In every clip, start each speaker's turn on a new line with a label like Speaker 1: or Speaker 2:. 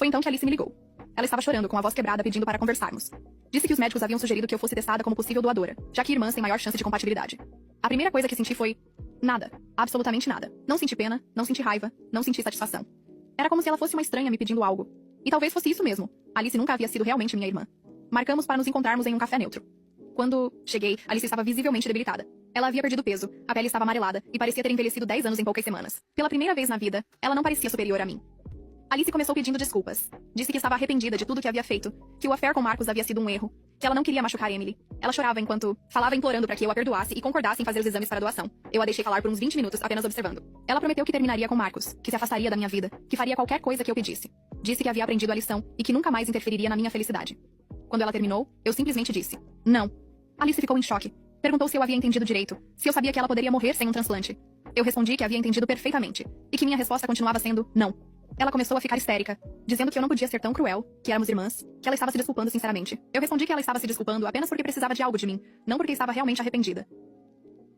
Speaker 1: Foi então que Alice me ligou. Ela estava chorando, com a voz quebrada, pedindo para conversarmos. Disse que os médicos haviam sugerido que eu fosse testada como possível doadora, já que irmãs têm maior chance de compatibilidade. A primeira coisa que senti foi... nada. Absolutamente nada. Não senti pena, não senti raiva, não senti satisfação. Era como se ela fosse uma estranha me pedindo algo. E talvez fosse isso mesmo. Alice nunca havia sido realmente minha irmã. Marcamos para nos encontrarmos em um café neutro. Quando cheguei, Alice estava visivelmente debilitada. Ela havia perdido peso, a pele estava amarelada e parecia ter envelhecido 10 anos em poucas semanas. Pela primeira vez na vida, ela não parecia superior a mim. Alice começou pedindo desculpas. Disse que estava arrependida de tudo que havia feito, que o affair com Marcos havia sido um erro, que ela não queria machucar Emily. Ela chorava enquanto falava implorando para que eu a perdoasse e concordasse em fazer os exames para a doação. Eu a deixei falar por uns 20 minutos, apenas observando. Ela prometeu que terminaria com Marcos, que se afastaria da minha vida, que faria qualquer coisa que eu pedisse. Disse que havia aprendido a lição e que nunca mais interferiria na minha felicidade. Quando ela terminou, eu simplesmente disse: não. Alice ficou em choque. Perguntou se eu havia entendido direito, se eu sabia que ela poderia morrer sem um transplante. Eu respondi que havia entendido perfeitamente, e que minha resposta continuava sendo não. Ela começou a ficar histérica, dizendo que eu não podia ser tão cruel, que éramos irmãs, que ela estava se desculpando sinceramente. Eu respondi que ela estava se desculpando apenas porque precisava de algo de mim, não porque estava realmente arrependida.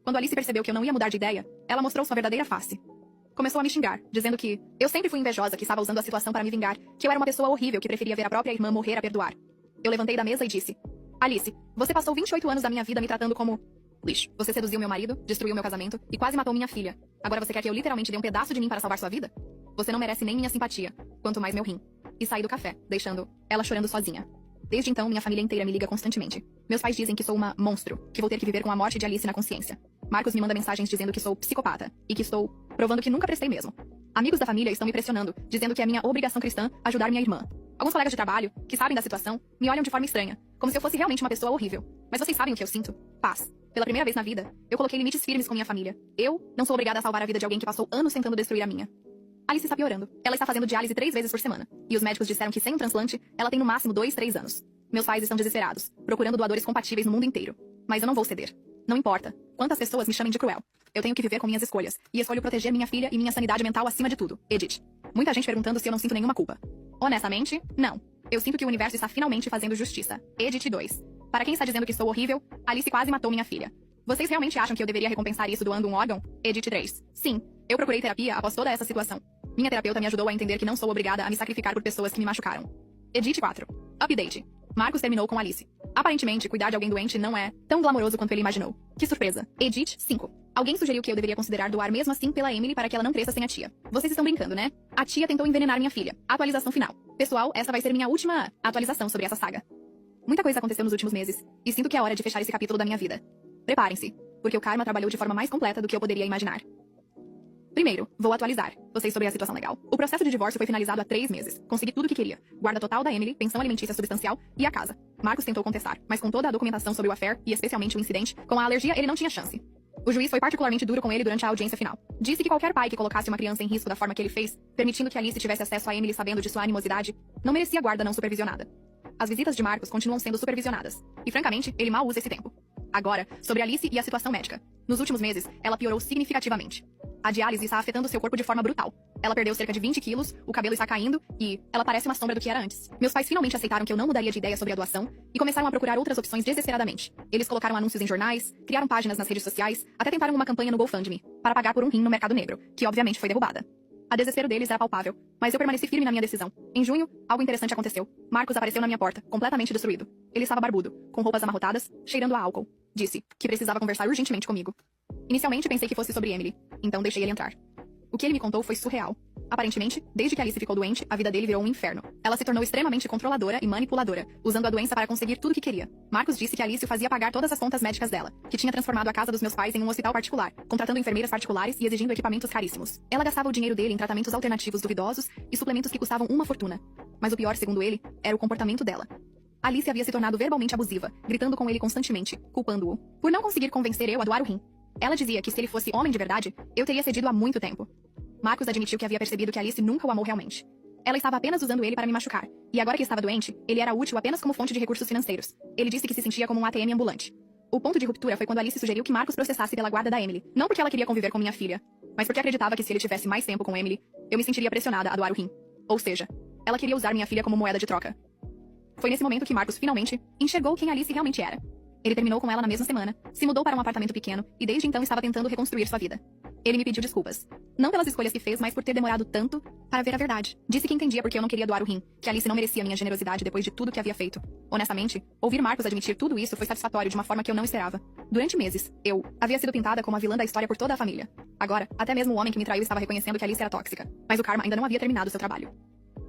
Speaker 1: Quando Alice percebeu que eu não ia mudar de ideia, ela mostrou sua verdadeira face. Começou a me xingar, dizendo que eu sempre fui invejosa, que estava usando a situação para me vingar, que eu era uma pessoa horrível que preferia ver a própria irmã morrer a perdoar. Eu levantei da mesa e disse: Alice, você passou 28 anos da minha vida me tratando como lixo. Você seduziu meu marido, destruiu meu casamento e quase matou minha filha. Agora você quer que eu literalmente dê um pedaço de mim para salvar sua vida? Você não merece nem minha simpatia, quanto mais meu rim. E saí do café, deixando ela chorando sozinha. Desde então, minha família inteira me liga constantemente. Meus pais dizem que sou uma monstro, que vou ter que viver com a morte de Alice na consciência. Marcos me manda mensagens dizendo que sou psicopata e que estou provando que nunca prestei mesmo. Amigos da família estão me pressionando, dizendo que é minha obrigação cristã ajudar minha irmã. Alguns colegas de trabalho, que sabem da situação, me olham de forma estranha, como se eu fosse realmente uma pessoa horrível. Mas vocês sabem o que eu sinto? Paz. Pela primeira vez na vida, eu coloquei limites firmes com minha família. Eu não sou obrigada a salvar a vida de alguém que passou anos tentando destruir a minha. Alice está piorando. Ela está fazendo diálise 3 vezes por semana. E os médicos disseram que sem um transplante, ela tem no máximo 2, 3 anos. Meus pais estão desesperados, procurando doadores compatíveis no mundo inteiro. Mas eu não vou ceder. Não importa quantas pessoas me chamem de cruel. Eu tenho que viver com minhas escolhas. E escolho proteger minha filha e minha sanidade mental acima de tudo. Edith. Muita gente perguntando se eu não sinto nenhuma culpa. Honestamente, não. Eu sinto que o universo está finalmente fazendo justiça. Edith 2. Para quem está dizendo que sou horrível, Alice quase matou minha filha. Vocês realmente acham que eu deveria recompensar isso doando um órgão? Edith 3. Sim. Eu procurei terapia após toda essa situação. Minha terapeuta me ajudou a entender que não sou obrigada a me sacrificar por pessoas que me machucaram. Edith 4. Update. Marcos terminou com Alice. Aparentemente, cuidar de alguém doente não é tão glamouroso quanto ele imaginou. Que surpresa. Edith 5. Alguém sugeriu que eu deveria considerar doar mesmo assim pela Emily para que ela não cresça sem a tia. Vocês estão brincando, né? A tia tentou envenenar minha filha. Atualização final. Pessoal, essa vai ser minha última atualização sobre essa saga. Muita coisa aconteceu nos últimos meses, e sinto que é hora de fechar esse capítulo da minha vida. Preparem-se, porque o karma trabalhou de forma mais completa do que eu poderia imaginar. Primeiro, vou atualizar vocês sobre a situação legal. O processo de divórcio foi finalizado há 3 meses. Consegui tudo o que queria. Guarda total da Emily, pensão alimentícia substancial e a casa. Marcos tentou contestar, mas com toda a documentação sobre o affair, e especialmente o incidente, com a alergia ele não tinha chance. O juiz foi particularmente duro com ele durante a audiência final. Disse que qualquer pai que colocasse uma criança em risco da forma que ele fez, permitindo que Alice tivesse acesso a Emily sabendo de sua animosidade, não merecia guarda não supervisionada. As visitas de Marcos continuam sendo supervisionadas. E francamente, ele mal usa esse tempo. Agora, sobre Alice e a situação médica. Nos últimos meses, ela piorou significativamente. A diálise está afetando seu corpo de forma brutal. Ela perdeu cerca de 20 quilos, o cabelo está caindo e ela parece uma sombra do que era antes. Meus pais finalmente aceitaram que eu não mudaria de ideia sobre a doação e começaram a procurar outras opções desesperadamente. Eles colocaram anúncios em jornais, criaram páginas nas redes sociais, até tentaram uma campanha no GoFundMe para pagar por um rim no mercado negro, que obviamente foi derrubada. A desespero deles era palpável, mas eu permaneci firme na minha decisão. Em junho, algo interessante aconteceu. Marcos apareceu na minha porta, completamente destruído. Ele estava barbudo, com roupas amarrotadas, cheirando a álcool. Disse que precisava conversar urgentemente comigo. Inicialmente pensei que fosse sobre Emily, então deixei ele entrar. O que ele me contou foi surreal. Aparentemente, desde que Alice ficou doente, a vida dele virou um inferno. Ela se tornou extremamente controladora e manipuladora, usando a doença para conseguir tudo o que queria. Marcos disse que Alice o fazia pagar todas as contas médicas dela, que tinha transformado a casa dos meus pais em um hospital particular, contratando enfermeiras particulares e exigindo equipamentos caríssimos. Ela gastava o dinheiro dele em tratamentos alternativos duvidosos e suplementos que custavam uma fortuna. Mas o pior, segundo ele, era o comportamento dela. Alice havia se tornado verbalmente abusiva, gritando com ele constantemente, culpando-o por não conseguir convencer eu a doar o rim. Ela dizia que se ele fosse homem de verdade, eu teria cedido há muito tempo. Marcos admitiu que havia percebido que Alice nunca o amou realmente. Ela estava apenas usando ele para me machucar, e agora que estava doente, ele era útil apenas como fonte de recursos financeiros. Ele disse que se sentia como um ATM ambulante. O ponto de ruptura foi quando Alice sugeriu que Marcos processasse pela guarda da Emily, não porque ela queria conviver com minha filha, mas porque acreditava que se ele tivesse mais tempo com Emily, eu me sentiria pressionada a doar o rim. Ou seja, ela queria usar minha filha como moeda de troca. Foi nesse momento que Marcos finalmente enxergou quem Alice realmente era. Ele terminou com ela na mesma semana, se mudou para um apartamento pequeno e desde então estava tentando reconstruir sua vida. Ele me pediu desculpas. Não pelas escolhas que fez, mas por ter demorado tanto para ver a verdade. Disse que entendia porque eu não queria doar o rim, que Alice não merecia minha generosidade depois de tudo que havia feito. Honestamente, ouvir Marcos admitir tudo isso foi satisfatório de uma forma que eu não esperava. Durante meses, eu havia sido pintada como a vilã da história por toda a família. Agora, até mesmo o homem que me traiu estava reconhecendo que Alice era tóxica. Mas o karma ainda não havia terminado seu trabalho.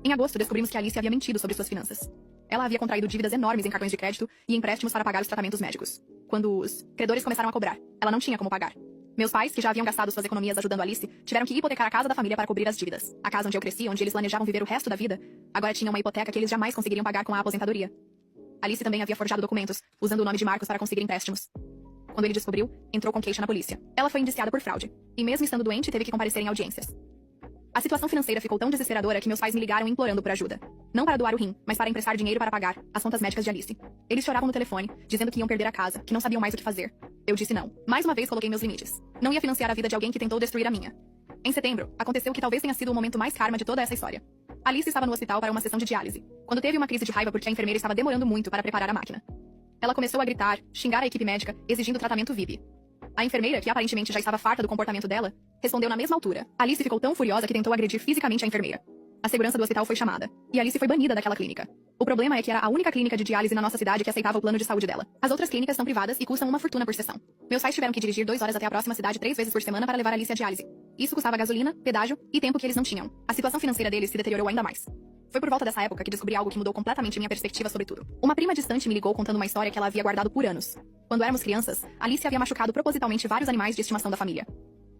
Speaker 1: Em agosto, descobrimos que Alice havia mentido sobre suas finanças. Ela havia contraído dívidas enormes em cartões de crédito e empréstimos para pagar os tratamentos médicos. Quando os credores começaram a cobrar, ela não tinha como pagar. Meus pais, que já haviam gastado suas economias ajudando Alice, tiveram que hipotecar a casa da família para cobrir as dívidas. A casa onde eu cresci, onde eles planejavam viver o resto da vida, agora tinha uma hipoteca que eles jamais conseguiriam pagar com a aposentadoria. Alice também havia forjado documentos, usando o nome de Marcos para conseguir empréstimos. Quando ele descobriu, entrou com queixa na polícia. Ela foi indiciada por fraude, e mesmo estando doente, teve que comparecer em audiências. A situação financeira ficou tão desesperadora que meus pais me ligaram implorando por ajuda. Não para doar o rim, mas para emprestar dinheiro para pagar as contas médicas de Alice. Eles choravam no telefone, dizendo que iam perder a casa, que não sabiam mais o que fazer. Eu disse não. Mais uma vez coloquei meus limites. Não ia financiar a vida de alguém que tentou destruir a minha. Em setembro, aconteceu o que talvez tenha sido o momento mais karma de toda essa história. Alice estava no hospital para uma sessão de diálise, quando teve uma crise de raiva porque a enfermeira estava demorando muito para preparar a máquina. Ela começou a gritar, xingar a equipe médica, exigindo tratamento VIP. A enfermeira, que aparentemente já estava farta do comportamento dela, respondeu na mesma altura. Alice ficou tão furiosa que tentou agredir fisicamente a enfermeira. A segurança do hospital foi chamada, e Alice foi banida daquela clínica. O problema é que era a única clínica de diálise na nossa cidade que aceitava o plano de saúde dela. As outras clínicas são privadas e custam uma fortuna por sessão. Meus pais tiveram que dirigir 2 horas até a próxima cidade 3 vezes por semana para levar Alice à diálise. Isso custava gasolina, pedágio e tempo que eles não tinham. A situação financeira deles se deteriorou ainda mais. Foi por volta dessa época que descobri algo que mudou completamente minha perspectiva sobre tudo. Uma prima distante me ligou contando uma história que ela havia guardado por anos. Quando éramos crianças, Alice havia machucado propositalmente vários animais de estimação da família.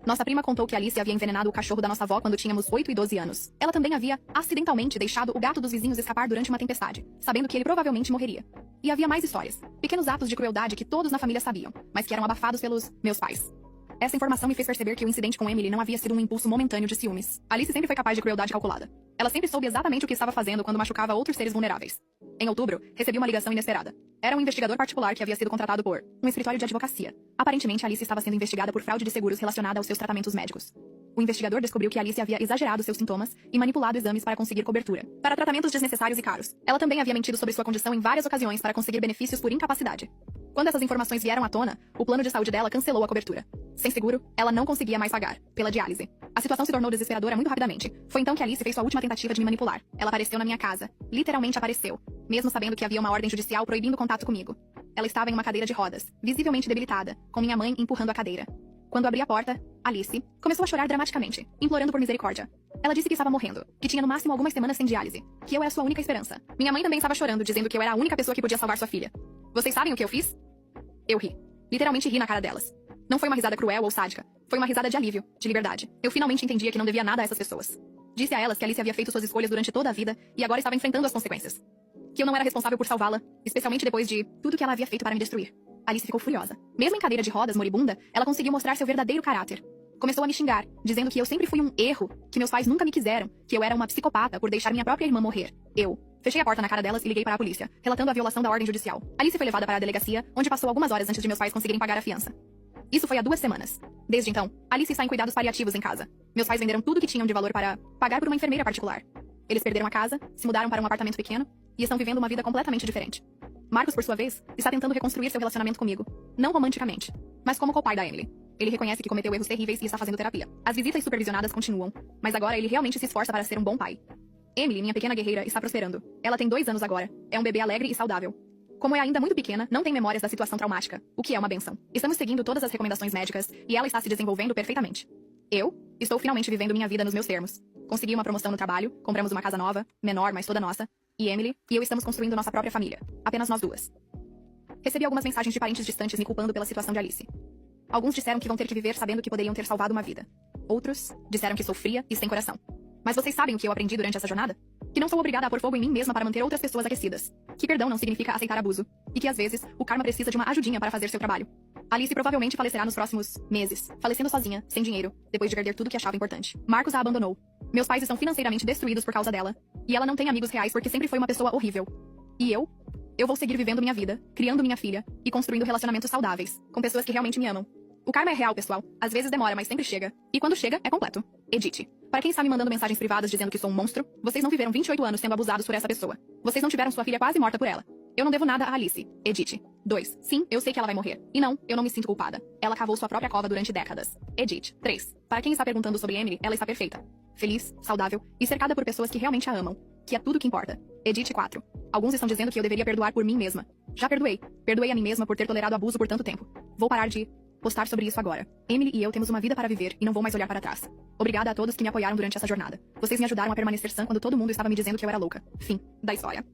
Speaker 1: Nossa prima contou que Alice havia envenenado o cachorro da nossa avó quando tínhamos 8 e 12 anos. Ela também havia, acidentalmente, deixado o gato dos vizinhos escapar durante uma tempestade, sabendo que ele provavelmente morreria. E havia mais histórias. Pequenos atos de crueldade que todos na família sabiam, mas que eram abafados pelos meus pais. Essa informação me fez perceber que o incidente com Emily não havia sido um impulso momentâneo de ciúmes. Alice sempre foi capaz de crueldade calculada. Ela sempre soube exatamente o que estava fazendo quando machucava outros seres vulneráveis. Em outubro, recebi uma ligação inesperada. Era um investigador particular que havia sido contratado por um escritório de advocacia. Aparentemente, Alice estava sendo investigada por fraude de seguros relacionada aos seus tratamentos médicos. O investigador descobriu que Alice havia exagerado seus sintomas e manipulado exames para conseguir cobertura para tratamentos desnecessários e caros. Ela também havia mentido sobre sua condição em várias ocasiões para conseguir benefícios por incapacidade. Quando essas informações vieram à tona, o plano de saúde dela cancelou a cobertura. Sem seguro, ela não conseguia mais pagar pela diálise. A situação se tornou desesperadora muito rapidamente. Foi então que Alice fez sua última tentativa de me manipular. Ela apareceu na minha casa. Literalmente apareceu. Mesmo sabendo que havia uma ordem judicial proibindo contato comigo. Ela estava em uma cadeira de rodas, visivelmente debilitada, com minha mãe empurrando a cadeira. Quando abri a porta, Alice começou a chorar dramaticamente, implorando por misericórdia. Ela disse que estava morrendo, que tinha no máximo algumas semanas sem diálise, que eu era sua única esperança. Minha mãe também estava chorando, dizendo que eu era a única pessoa que podia salvar sua filha. Vocês sabem o que eu fiz? Eu ri. Literalmente ri na cara delas. Não foi uma risada cruel ou sádica. Foi uma risada de alívio, de liberdade. Eu finalmente entendia que não devia nada a essas pessoas. Disse a elas que Alice havia feito suas escolhas durante toda a vida e agora estava enfrentando as consequências. Que eu não era responsável por salvá-la, especialmente depois de tudo que ela havia feito para me destruir. Alice ficou furiosa. Mesmo em cadeira de rodas, moribunda, ela conseguiu mostrar seu verdadeiro caráter. Começou a me xingar, dizendo que eu sempre fui um erro, que meus pais nunca me quiseram, que eu era uma psicopata por deixar minha própria irmã morrer. Eu fechei a porta na cara delas e liguei para a polícia, relatando a violação da ordem judicial. Alice foi levada para a delegacia, onde passou algumas horas antes de meus pais conseguirem pagar a fiança. Isso foi há 2 semanas. Desde então, Alice está em cuidados paliativos em casa. Meus pais venderam tudo que tinham de valor para pagar por uma enfermeira particular. Eles perderam a casa, se mudaram para um apartamento pequeno e estão vivendo uma vida completamente diferente. Marcos, por sua vez, está tentando reconstruir seu relacionamento comigo. Não romanticamente, mas como co-pai da Emily. Ele reconhece que cometeu erros terríveis e está fazendo terapia. As visitas supervisionadas continuam, mas agora ele realmente se esforça para ser um bom pai. Emily, minha pequena guerreira, está prosperando. Ela tem 2 anos agora. É um bebê alegre e saudável. Como é ainda muito pequena, não tem memórias da situação traumática, o que é uma benção. Estamos seguindo todas as recomendações médicas e ela está se desenvolvendo perfeitamente. Eu estou finalmente vivendo minha vida nos meus termos. Consegui uma promoção no trabalho, compramos uma casa nova, menor, mas toda nossa, e Emily e eu estamos construindo nossa própria família. Apenas nós 2. Recebi algumas mensagens de parentes distantes me culpando pela situação de Alice. Alguns disseram que vão ter que viver sabendo que poderiam ter salvado uma vida. Outros disseram que sou fria e sem coração. Mas vocês sabem o que eu aprendi durante essa jornada? Que não sou obrigada a pôr fogo em mim mesma para manter outras pessoas aquecidas. Que perdão não significa aceitar abuso. E que às vezes, o karma precisa de uma ajudinha para fazer seu trabalho. Alice provavelmente falecerá nos próximos meses, falecendo sozinha, sem dinheiro, depois de perder tudo que achava importante. Marcos a abandonou. Meus pais estão financeiramente destruídos por causa dela. E ela não tem amigos reais porque sempre foi uma pessoa horrível. E eu vou seguir vivendo minha vida, criando minha filha e construindo relacionamentos saudáveis, com pessoas que realmente me amam. O karma é real, pessoal. Às vezes demora, mas sempre chega. E quando chega, é completo. Edite. Para quem está me mandando mensagens privadas dizendo que sou um monstro, vocês não viveram 28 anos sendo abusados por essa pessoa. Vocês não tiveram sua filha quase morta por ela. Eu não devo nada a Alice. Edite. 2. Sim, eu sei que ela vai morrer. E não, eu não me sinto culpada. Ela cavou sua própria cova durante décadas. Edite. 3. Para quem está perguntando sobre Emily, ela está perfeita. feliz, saudável e cercada por pessoas que realmente a amam, que é tudo que importa. Edit 4. Alguns estão dizendo que eu deveria perdoar por mim mesma. Já perdoei. Perdoei a mim mesma por ter tolerado abuso por tanto tempo. Vou parar de postar sobre isso agora. Emily e eu temos uma vida para viver e não vou mais olhar para trás. Obrigada a todos que me apoiaram durante essa jornada. Vocês me ajudaram a permanecer sã quando todo mundo estava me dizendo que eu era louca. Fim da história.